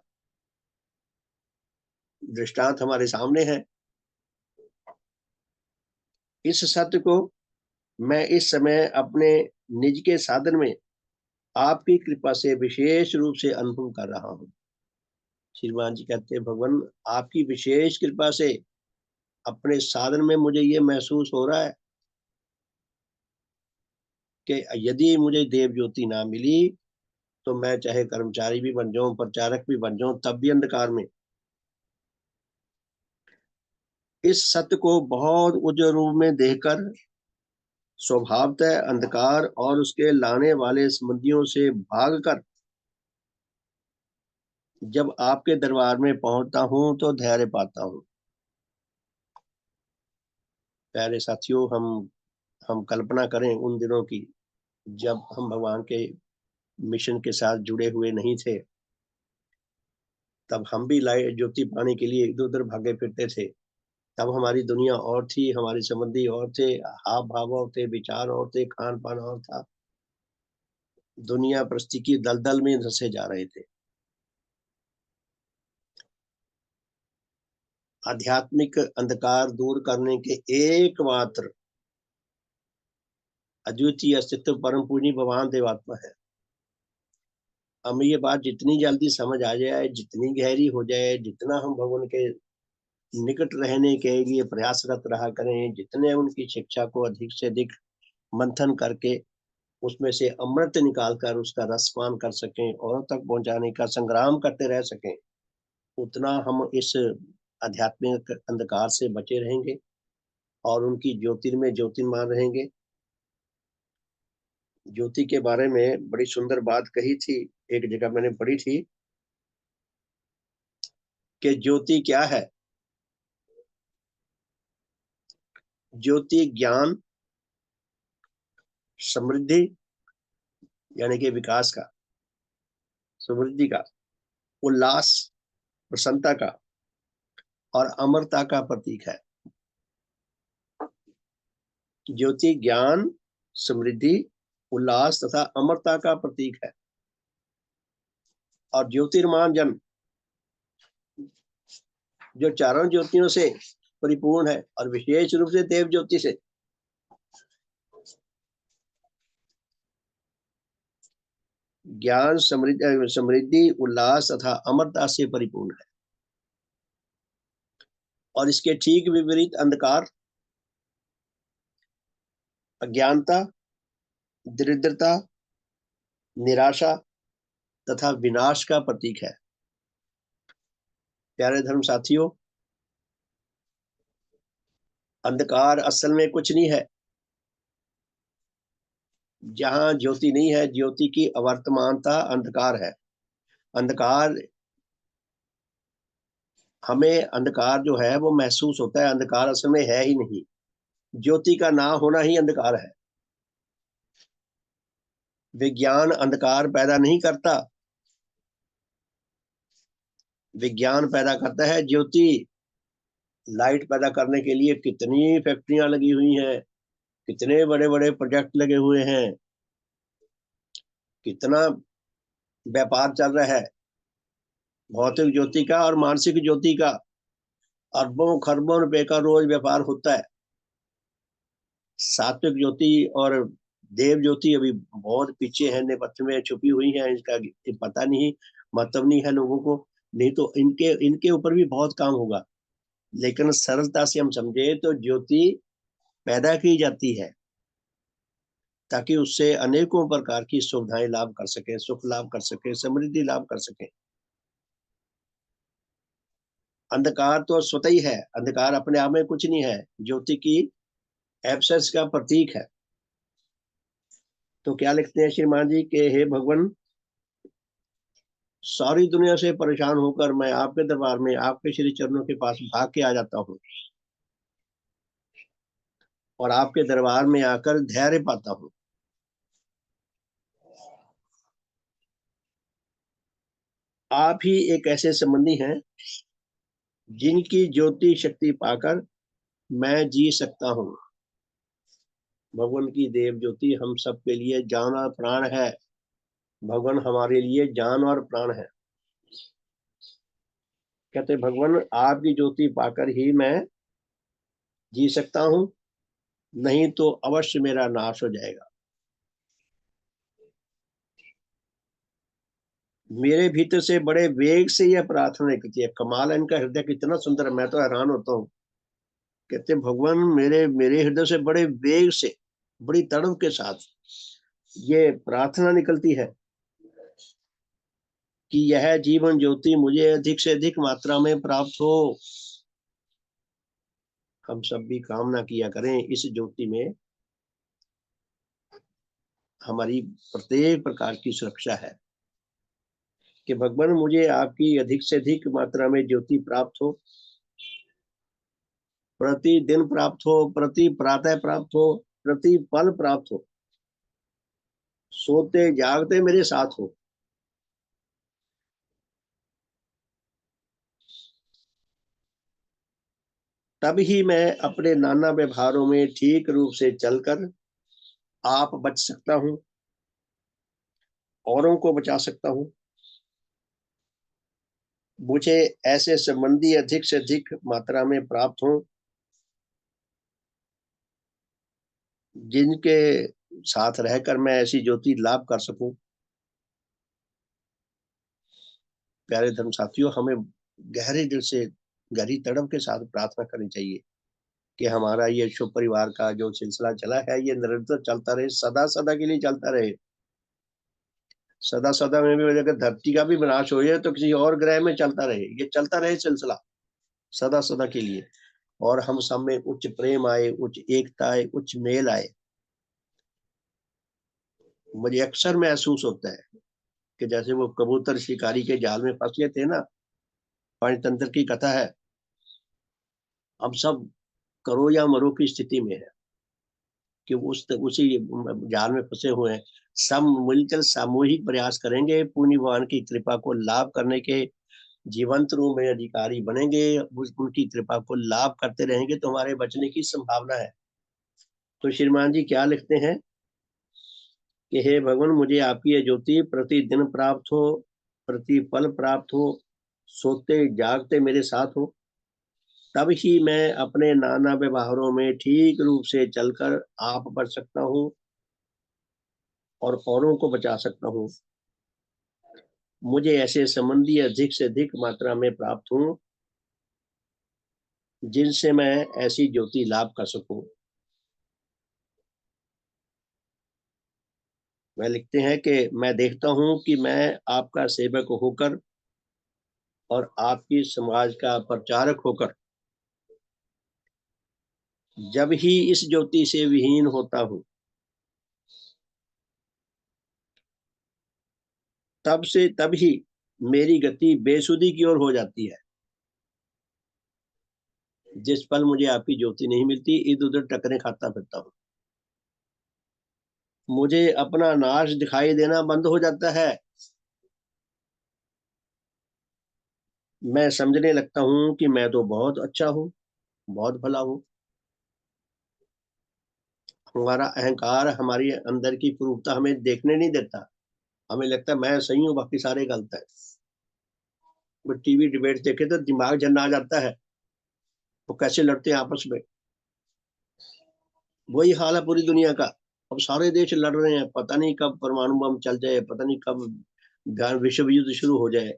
दृष्टांत हमारे सामने है। इस सत्य को मैं इस समय अपने निज के साधन में आपकी कृपा से विशेष रूप से अनुभव कर रहा हूँ। श्रीमान जी कहते हैं, भगवान आपकी विशेष कृपा से अपने साधन में मुझे ये महसूस हो रहा है कि यदि मुझे देव ज्योति ना मिली तो मैं चाहे कर्मचारी भी बन जाऊं, प्रचारक भी बन जाऊं, तब भी अंधकार में। इस सत्य को बहुत उज्ज्वल रूप में देखकर स्वभावतः अंधकार और उसके लाने वाले संबंधियों से भागकर जब आपके दरबार में पहुंचता हूं तो धैर्य पाता हूं। प्यारे साथियों, हम कल्पना करें उन दिनों की जब हम भगवान के मिशन के साथ जुड़े हुए नहीं थे। तब हम भी लाइट ज्योति पाने के लिए इधर उधर भागे फिरते थे। तब हमारी दुनिया और थी, हमारे संबंधी और थे, हाव भाव और थे, विचार और थे, खान पान और था। दुनिया प्रस्ति की दलदल में धंसे जा रहे थे। आध्यात्मिक अंधकार दूर करने के एकमात्र अद्वितीय अस्तित्व परम पूज्य भगवान देवात्मा है। हमें ये बात जितनी जल्दी समझ आ जाए, जितनी गहरी हो जाए, जितना हम भगवान के निकट रहने के लिए प्रयासरत रहा करें, जितने उनकी शिक्षा को अधिक से अधिक मंथन करके उसमें से अमृत निकालकर उसका रसपान कर सकें, औरों तक पहुंचाने का संग्राम करते रह सकें, उतना हम इस आध्यात्मिक अंधकार से बचे रहेंगे और उनकी ज्योतिर्मय ज्योतिर्मान रहेंगे। ज्योति के बारे में बड़ी सुंदर बात कही थी, एक जगह मैंने पढ़ी थी कि ज्योति क्या है। ज्योति ज्ञान, समृद्धि यानी कि विकास का, समृद्धि का, उल्लास, प्रसन्नता का और अमरता का प्रतीक है। ज्योति ज्ञान, समृद्धि, उल्लास तथा अमरता का प्रतीक है। और ज्योतिर्मान जन जो चारों ज्योतियों से परिपूर्ण है और विशेष रूप से देव ज्योति से ज्ञान, समृद्धि, उल्लास तथा अमरता से परिपूर्ण है। और इसके ठीक विपरीत अंधकार, अज्ञानता, दरिद्रता, निराशा तथा विनाश का प्रतीक है। प्यारे धर्म साथियों, अंधकार असल में कुछ नहीं है। जहां ज्योति नहीं है, ज्योति की अवर्तमानता अंधकार है। अंधकार, हमें अंधकार जो है वो महसूस होता है, अंधकार असल में है ही नहीं। ज्योति का ना होना ही अंधकार है। विज्ञान अंधकार पैदा नहीं करता, विज्ञान पैदा करता है ज्योति। लाइट पैदा करने के लिए कितनी फैक्ट्रियां लगी हुई हैं, कितने बड़े बड़े प्रोजेक्ट लगे हुए हैं, कितना व्यापार चल रहा है भौतिक ज्योति का और मानसिक ज्योति का। अरबों खरबों रुपए का रोज व्यापार होता है। सात्विक ज्योति और देव ज्योति अभी बहुत पीछे है, नेपथ्य में छुपी हुई है। इसका पता नहीं, मतलब नहीं है लोगों को। नहीं तो इनके इनके ऊपर भी बहुत काम होगा। लेकिन सरलता से हम समझे तो ज्योति पैदा की जाती है ताकि उससे अनेकों प्रकार की सुविधाएं लाभ कर सके, सुख लाभ कर सके, समृद्धि लाभ कर सके। अंधकार तो स्वतः ही है, अंधकार अपने आप में कुछ नहीं है, ज्योति की एब्सेंस का प्रतीक है। तो क्या लिखते हैं श्रीमान जी के, हे भगवान, सारी दुनिया से परेशान होकर मैं आपके दरबार में आपके श्री चरणों के पास भाग के आ जाता हूँ और आपके दरबार में आकर धैर्य पाता हूँ। आप ही एक ऐसे संबंधी हैं जिनकी ज्योति शक्ति पाकर मैं जी सकता हूँ। भगवान की देव ज्योति हम सबके लिए जान और प्राण है। भगवान हमारे लिए जान और प्राण है। कहते भगवान आपकी ज्योति पाकर ही मैं जी सकता हूँ, नहीं तो अवश्य मेरा नाश हो जाएगा। मेरे भीतर से बड़े वेग से यह प्रार्थना निकलती है। कमाल है इनका हृदय, कितना सुंदर है, मैं तो हैरान होता हूँ। कहते भगवान मेरे मेरे हृदय से बड़े वेग से, बड़ी तड़प के साथ ये प्रार्थना निकलती है कि यह जीवन ज्योति मुझे अधिक से अधिक मात्रा में प्राप्त हो। हम सब भी कामना किया करें इस ज्योति में हमारी प्रत्येक प्रकार की सुरक्षा है कि भगवान मुझे आपकी अधिक से अधिक मात्रा में ज्योति प्राप्त हो, प्रतिदिन प्राप्त हो, प्रति प्रातः प्राप्त हो, प्रति पल प्राप्त हो, सोते जागते मेरे साथ हो। तब ही मैं अपने नाना व्यवहारों में ठीक रूप से चलकर आप बच सकता हूँ, औरों को बचा सकता हूँ। मुझे ऐसे संबंधी अधिक से अधिक मात्रा में प्राप्त हो जिनके साथ रहकर मैं ऐसी ज्योति लाभ कर सकूं। प्यारे धर्म साथियों, हमें गहरे दिल से गहरी तड़प के साथ प्रार्थना करनी चाहिए कि हमारा ये शुभ परिवार का जो सिलसिला चला है ये निरंतर चलता रहे, सदा सदा के लिए चलता रहे। सदा सदा में भी अगर धरती का भी विनाश हो जाए तो किसी और ग्रह में चलता रहे, ये चलता रहे सिलसिला सदा सदा के लिए। और हम सब में उच्च प्रेम आए, उच्च एकता आए, उच्च मेल आए। मुझे अक्सर महसूस होता है कि जैसे वो कबूतर शिकारी के जाल में फंस गए थे ना, पंचतंत्र की कथा है। हम सब करो या मरो की स्थिति में है कि उसी जाल में फंसे हुए हैं। सब मिलकर सामूहिक प्रयास करेंगे, पुण्य भगवान की कृपा को लाभ करने के, जीवंत रूप में अधिकारी बनेंगे, उनकी कृपा को लाभ करते रहेंगे तो हमारे बचने की संभावना है। तो श्रीमान जी क्या लिखते हैं कि हे भगवान मुझे आपकी ये ज्योति प्रतिदिन प्राप्त हो, प्रति पल प्राप्त हो, सोते जागते मेरे साथ हो। तब ही मैं अपने नाना व्यवहारों में ठीक रूप से चलकर आप बच सकता हूँ और औरों को बचा सकता हूँ। मुझे ऐसे संबंधी अधिक से अधिक मात्रा में प्राप्त हूँ जिनसे मैं ऐसी ज्योति लाभ कर सकूं। वह लिखते हैं कि मैं देखता हूं कि मैं आपका सेवक होकर और आपकी समाज का प्रचारक होकर जब ही इस ज्योति से विहीन होता हूं, तब ही मेरी गति बेसुधी की ओर हो जाती है। जिस पल मुझे आपकी ज्योति नहीं मिलती, इधर उधर टकरे खाता फिरता हूँ। मुझे अपना नाश दिखाई देना बंद हो जाता है। मैं समझने लगता हूँ कि मैं तो बहुत अच्छा हूँ, बहुत भला हूँ। हमारा अहंकार हमारी अंदर की क्रूरता हमें देखने नहीं देता। हमें लगता है मैं सही हूँ, बाकी सारे गलत है। वो टीवी डिबेट देखे तो दिमाग झन्ना आ जाता है, वो कैसे लड़ते हैं आपस में। वही हाल है पूरी दुनिया का। अब सारे देश लड़ रहे हैं, पता नहीं कब परमाणु बम चल जाए, पता नहीं कब विश्व युद्ध शुरू हो जाए।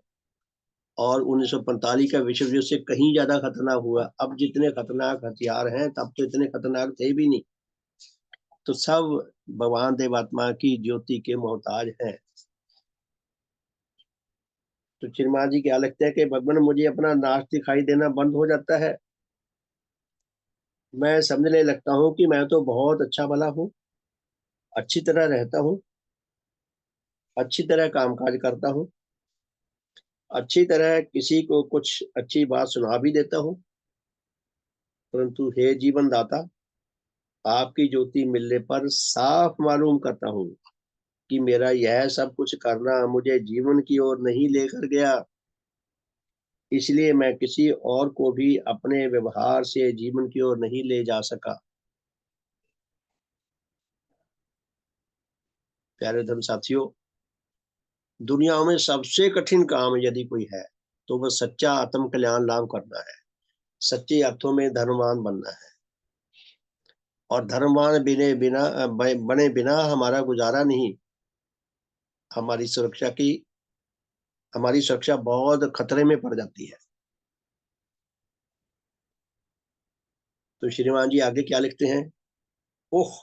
और 1945 का विश्व युद्ध से कहीं ज्यादा खतरनाक हुआ। अब जितने खतरनाक हथियार हैं तब तो इतने खतरनाक थे भी नहीं। तो सब भगवान देवात्मा की ज्योति के मोहताज हैं। तो चिरमा जी क्या लगता है कि भगवान मुझे अपना नाश दिखाई देना बंद हो जाता है। मैं समझने लगता हूँ कि मैं तो बहुत अच्छा भला हूँ, अच्छी तरह रहता हूँ, अच्छी तरह कामकाज करता हूँ, अच्छी तरह किसी को कुछ अच्छी बात सुना भी देता हूँ। परंतु हे जीवन दाता, आपकी ज्योति मिलने पर साफ मालूम करता हूँ कि मेरा यह सब कुछ करना मुझे जीवन की ओर नहीं लेकर गया। इसलिए मैं किसी और को भी अपने व्यवहार से जीवन की ओर नहीं ले जा सका। प्यारे धर्म साथियों, दुनिया में सबसे कठिन काम यदि कोई है तो वह सच्चा आत्म कल्याण लाभ करना है, सच्चे अर्थों में धर्मवान बनना है। और धर्मवान बने बिना हमारा गुजारा नहीं। हमारी सुरक्षा की हमारी सुरक्षा बहुत खतरे में पड़ जाती है। तो श्रीमान जी आगे क्या लिखते हैं। ओह,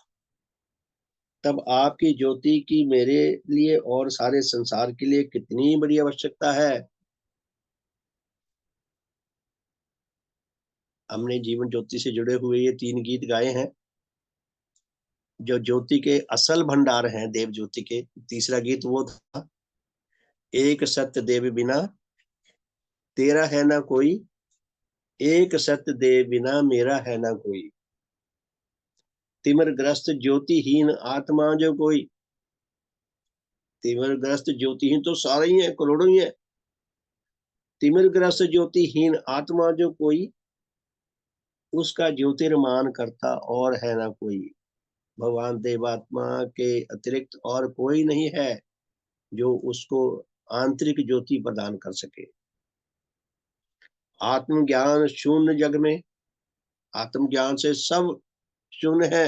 तब आपकी ज्योति की मेरे लिए और सारे संसार के लिए कितनी बड़ी आवश्यकता है। हमने जीवन ज्योति से जुड़े हुए ये 3 गीत गाए हैं, जो ज्योति के असल भंडार हैं, देव ज्योति के। तीसरा गीत वो था, एक सत्य देव बिना तेरा है ना कोई, एक सत्य देव बिना मेरा है ना कोई, तिमिरग्रस्त ज्योतिहीन आत्मा जो कोई। तिमिरग्रस्त ज्योतिहीन तो सारे ही हैं, करोड़ों ही हैं। तिमिरग्रस्त ज्योतिहीन आत्मा जो कोई, उसका ज्योतिर्मान करता और है ना कोई। भगवान देवात्मा के अतिरिक्त और कोई नहीं है जो उसको आंतरिक ज्योति प्रदान कर सके। आत्मज्ञान शून्य जग में, आत्मज्ञान से सब शून्य है।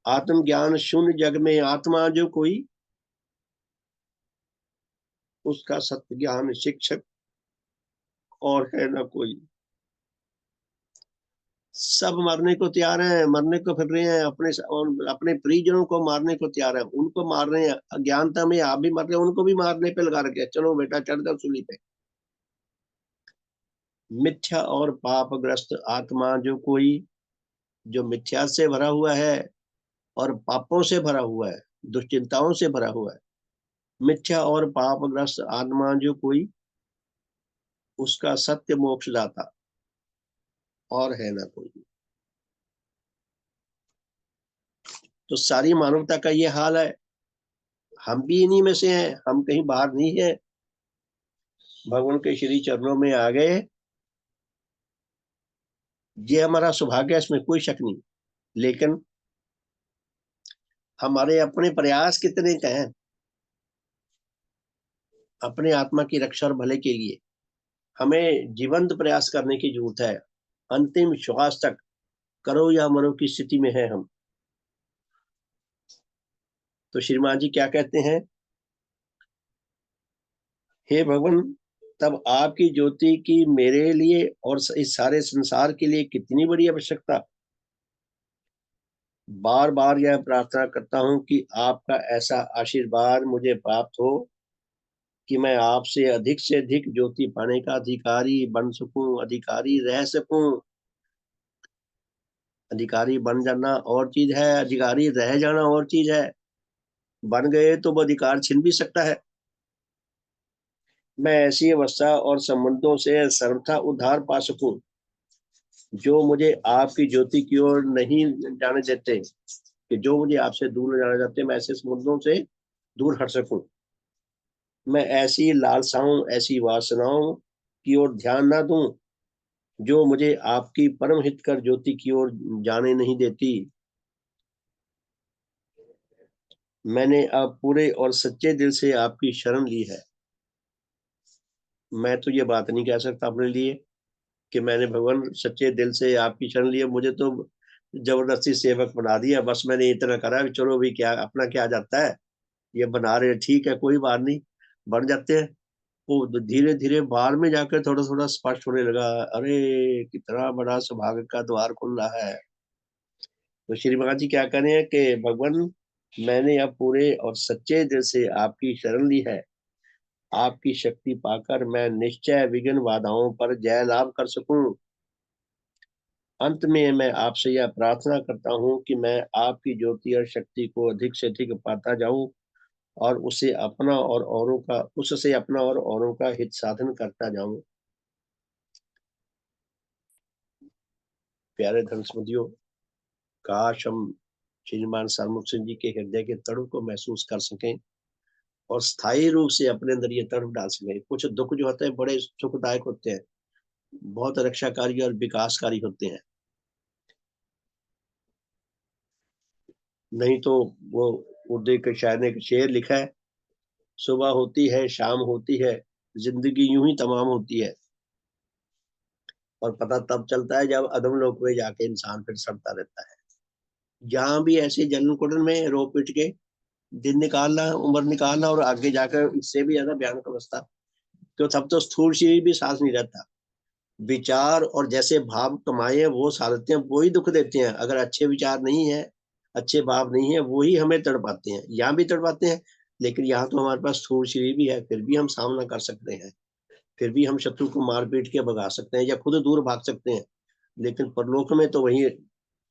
आत्मज्ञान शून्य जग में आत्मा जो कोई, उसका सत्य ज्ञान शिक्षक और है ना कोई। सब मरने को तैयार हैं, मरने को फिर रहे हैं, अपने परिजनों को मारने को तैयार है, उनको मार रहे हैं। अज्ञानता में आप भी मर रहे हैं, उनको भी मारने पे लगा रखे, चलो बेटा चढ़ जाओ सूली पे। मिथ्या और पापग्रस्त आत्मा जो कोई, जो मिथ्या से भरा हुआ है और पापों से भरा हुआ है, दुश्चिंताओं से भरा हुआ है। मिथ्या और पापग्रस्त आत्मा जो कोई, उसका सत्य मोक्षदाता और है ना कोई। तो सारी मानवता का ये हाल है। हम भी इन्हीं में से हैं, हम कहीं बाहर नहीं है। भगवान के श्री चरणों में आ गए, ये हमारा सौभाग्य है, इसमें कोई शक नहीं। लेकिन हमारे अपने प्रयास कितने का हैं अपने आत्मा की रक्षा और भले के लिए। हमें जीवंत प्रयास करने की जरूरत है। अंतिम श्वास तक करो या मरो की स्थिति में है हम। तो श्रीमान जी क्या कहते हैं, हे भगवान, तब आपकी ज्योति की मेरे लिए और इस सारे संसार के लिए कितनी बड़ी आवश्यकता। बार बार यह प्रार्थना करता हूं कि आपका ऐसा आशीर्वाद मुझे प्राप्त हो कि मैं आपसे अधिक से अधिक ज्योति पाने का अधिकारी बन सकूं, अधिकारी रह सकूं। अधिकारी बन जाना और चीज है, अधिकारी रह जाना और चीज है। बन गए तो वो अधिकार छिन भी सकता है। मैं ऐसी अवस्था और संबंधों से सर्वथा उद्धार पा सकूं जो मुझे आपकी ज्योति की ओर नहीं जाने देते, कि जो मुझे आपसे दूर जाना चाहते, मैं ऐसे समुद्रों से दूर हट सकूं। मैं ऐसी लालसाओं, ऐसी वासनाओं की ओर ध्यान ना दूं जो मुझे आपकी परम हित कर ज्योति की ओर जाने नहीं देती। मैंने अब पूरे और सच्चे दिल से आपकी शरण ली है। मैं तो ये बात नहीं कह सकता अपने लिए कि मैंने भगवान सच्चे दिल से आपकी शरण ली है। मुझे तो जबरदस्ती सेवक बना दिया, बस मैंने इतना करा कि चलो भी क्या अपना क्या जाता है, ये बना रहे ठीक है, कोई बात नहीं, बन जाते हैं। वो धीरे धीरे बाहर में जाकर थोड़ा थोड़ा स्पष्ट होने लगा, अरे कितना बड़ा सौभाग्य का द्वार खुल रहा है। तो श्री महाराज जी क्या कह रहे हैं कि भगवान, मैंने अब पूरे और सच्चे दिल से आपकी शरण ली है। आपकी शक्ति पाकर मैं निश्चय विघ्न बाधाओं पर जय लाभ कर सकूं। अंत में मैं आपसे यह प्रार्थना करता हूं कि मैं आपकी ज्योति और शक्ति को अधिक से अधिक पाता जाऊं और उसे अपना और औरों का उससे अपना और औरों का हित साधन करता जाऊं। प्यारे धर्मसम्बंधियों, काश हम श्रीमान सरमुख सिंह जी के हृदय के तड़प को महसूस कर सकें और स्थायी रूप से अपने अंदर ये तड़प डाल सकें। कुछ दुख जो होते हैं बड़े सुखदायक होते हैं, बहुत रक्षाकारी और विकासकारी होते हैं। नहीं तो वो उर्दू के शायर ने एक शेर लिखा है, सुबह होती है शाम होती है, जिंदगी यूं ही तमाम होती है। और पता तब चलता है जब अधम लोक में जाके इंसान फिर सड़ता रहता है। जहां भी ऐसे जन्म कुंडल में रो पिट के दिन निकालना, उम्र निकालना, और आगे जाकर इससे भी ज्यादा भयानक अवस्था, तो तब तो स्थूल शरीर भी सांस नहीं रहता। विचार और जैसे भाव कमाए वो साधते हैं, वो ही दुख देते हैं। अगर अच्छे विचार नहीं है अच्छे भाव नहीं है, वो ही हमें तड़पाते हैं। यहाँ भी तड़पाते हैं, लेकिन यहाँ तो हमारे पास स्थूल शरीर भी है, फिर भी हम सामना कर सकते हैं, फिर भी हम शत्रु को मार पीट के भगा सकते हैं या खुद दूर भाग सकते हैं। लेकिन परलोक में तो वही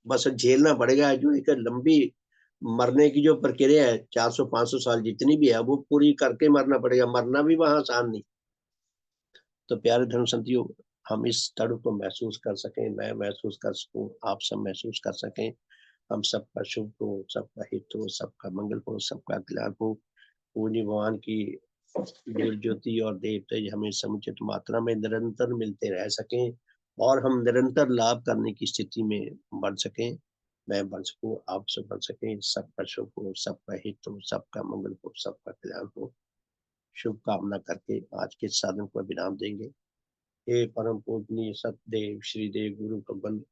बस झेलना पड़ेगा, जो एक लंबी मरने की जो प्रक्रिया है, 400-500 साल जितनी भी है, वो पूरी करके मरना पड़ेगा। मरना भी वहां आसान नहीं। तो प्यारे धर्म संतियों, हम इस तड़प को महसूस कर सकें, मैं महसूस कर सकूं, आप सब महसूस कर सकें, हम सबका शुभ हो, सबका हित हो, सबका मंगल हो, सबका कल्याण हो। पूज्य भगवान की दिव्य ज्योति और देव तेज हमें समुचित मात्रा में निरंतर मिलते रह सकें और हम निरंतर लाभ करने की स्थिति में बढ़ सकें। मैं बढ़ सकूं, आप सब बढ़ सकें, सबका शुभ हो, सबका हित हो, सबका मंगल हो, सबका कल्याण हो। शुभ कामना करके आज के साधन को विराम देंगे। हे परम पूजनीय सतदेव श्रीदेव गुरु प्रबंध,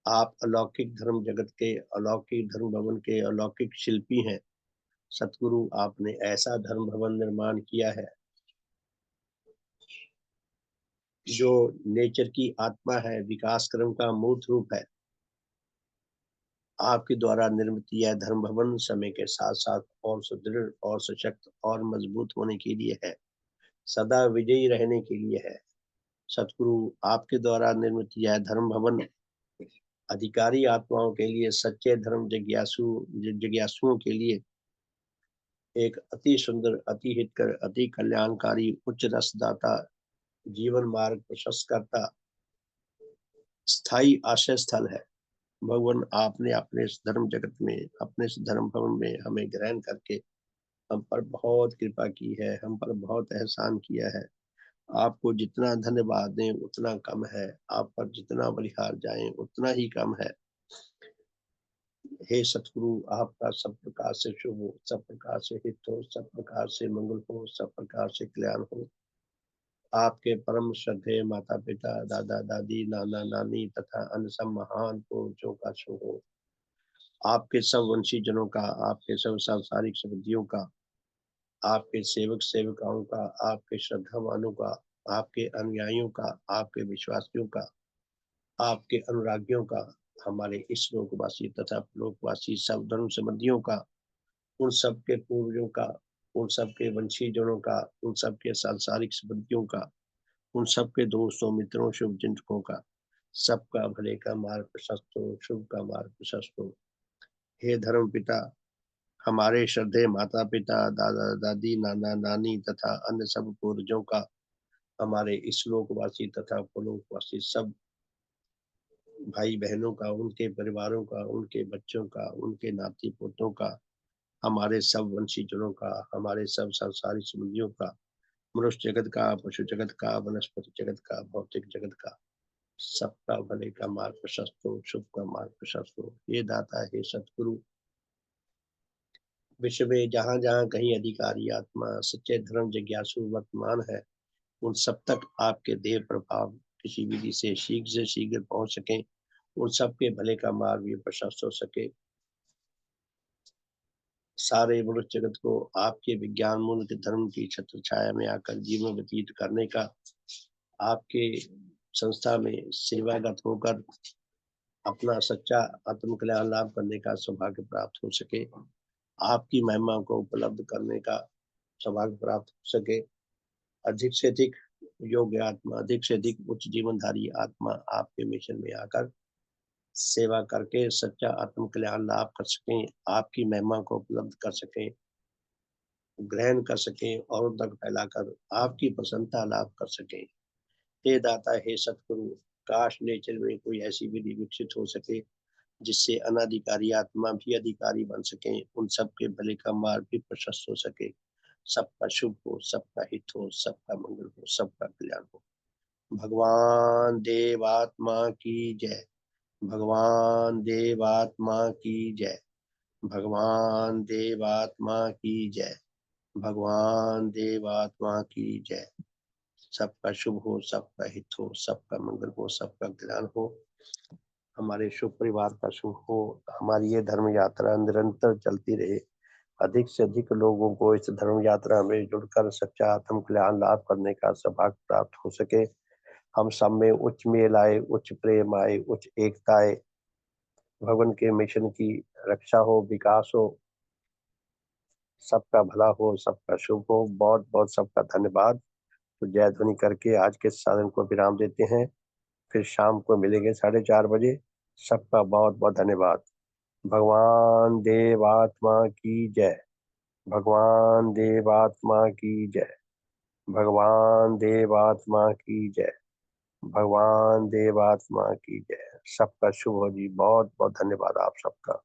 आप अलौकिक धर्म जगत के, अलौकिक धर्म भवन के अलौकिक शिल्पी हैं। सतगुरु, आपने ऐसा धर्म भवन निर्माण किया है जो नेचर की आत्मा है, विकास क्रम का मूर्त रूप है। आपके द्वारा निर्मित यह धर्म भवन समय के साथ साथ और सुदृढ़ और सशक्त और मजबूत होने के लिए है, सदा विजयी रहने के लिए है। सतगुरु, आपके द्वारा निर्मित यह धर्म भवन अधिकारी आत्माओं के लिए, सच्चे धर्म जिज्ञासुओं के लिए एक अति सुंदर, अति हितकर, अति कल्याणकारी, उच्च रसदाता, जीवन मार्ग प्रशस्त करता स्थायी आश्रय स्थल है। भगवान, आपने अपने इस धर्म जगत में, अपने इस धर्म भवन में हमें ग्रहण करके हम पर बहुत कृपा की है, हम पर बहुत एहसान किया है। आपको जितना धन्यवाद दें उतना कम है, आप पर जितना बलिहार जाएं उतना ही कम है। हे सतगुरु, आपका सब प्रकार से शुभ हो, सब प्रकार से हित हो, सब प्रकार से मंगल हो, सब प्रकार से कल्याण हो। आपके परम श्रद्धेय माता पिता, दादा दादी, नाना नानी तथा अन्य सब महान पूर्वजों का शुभ हो। आपके सब वंशी जनों का, आपके सब सांसारिक संबंधियों का, आपके सेवक सेविकाओं का, आपके श्रद्धावानों का, आपके अनुयायियों का, आपके विश्वासियों का, आपके अनुरागियों का, हमारे इस लोकवासी तथा लोकवासी सब धर्म संबंधियों का, उन सब के पूर्वजों का, उन सब के वंशी जनों का, उन सब के सांसारिक संबंधियों का, उन सब के दोस्तों मित्रों शुभ चिंतकों का, सबका भले का मार्ग प्रशस्त हो, शुभ का मार्ग प्रशस्त हो। हे धर्म पिता, हमारे श्रद्धेय माता पिता, दादा दादी, नाना नानी तथा अन्य सब पूर्वजों का, हमारे इस लोकवासी तथा परलोकवासी सब भाई बहनों का, उनके परिवारों का, उनके बच्चों का, उनके नाती पोतों का, हमारे सब वंशीजनों का, हमारे सब सांसारिक संबंधियों का, मनुष्य जगत का, पशु जगत का, वनस्पति जगत का, भौतिक जगत का, सबका भले का मार्ग प्रशस्त हो, शुभ का मार्ग प्रशस्त हो। ये दाता है सतगुरु, विश्व में जहाँ जहाँ कहीं अधिकारी आत्मा, सच्चे धर्म जिज्ञासु वर्तमान है, उन सब तक आपके देव प्रभाव किसी विधि से शीघ्र पहुंच सके, उन सब के भले का मार्ग भी प्रशस्त हो सके। सारे मनुष्य जगत को आपके विज्ञान मूल धर्म की छत्र छाया में आकर जीवन व्यतीत करने का, आपके संस्था में सेवागत होकर अपना सच्चा आत्म कल्याण लाभ करने का सौभाग्य प्राप्त हो सके, आपकी महिमा को उपलब्ध करने का सौभाग्य प्राप्त हो सके। अधिक से अधिक योग्य आत्मा, अधिक से अधिक उच्च जीवनधारी आत्मा आपके मिशन में आकर सेवा करके सच्चा आत्म कल्याण लाभ कर सकें, आपकी महिमा को उपलब्ध कर सकें, ग्रहण कर सकें और उन तक फैलाकर आपकी प्रसन्नता लाभ कर सकें। हे दाता, हे सतगुरु, काश नेचर में कोई ऐसी विधि विकसित हो सके जिससे अनाधिकारी आत्मा भी अधिकारी बन सके, उन सबके भले का मार्ग भी प्रशस्त हो सके, सबका शुभ हो, सबका हित हो, सबका मंगल हो, सबका कल्याण हो। भगवान देवात्मा की जय, भगवान देवात्मा की जय, भगवान देवात्मा की जय, भगवान देवात्मा की जय। सबका शुभ हो, सबका हित हो, सबका मंगल हो, सबका कल्याण हो, हमारे शुभ परिवार का शुभ हो, हमारी ये धर्म यात्रा निरंतर चलती रहे, अधिक से अधिक लोगों को इस धर्म यात्रा में जुड़कर सच्चा आत्म कल्याण लाभ करने का सौभाग्य प्राप्त हो सके। हम सब में उच्च मेल आए, उच्च प्रेम आए, उच्च एकता आए, भगवान के मिशन की रक्षा हो, विकास हो, सबका भला हो, सबका शुभ हो। बहुत बहुत सबका धन्यवाद। तो जय ध्वनि करके आज के साधन को विराम देते हैं। फिर शाम को मिलेंगे 4:30 बजे। सबका बहुत बहुत धन्यवाद। भगवान देवात्मा की जय। भगवान देवात्मा की जय। भगवान देवात्मा की जय। भगवान देवात्मा की जय। सबका शुभ हो जी। बहुत बहुत धन्यवाद आप सबका।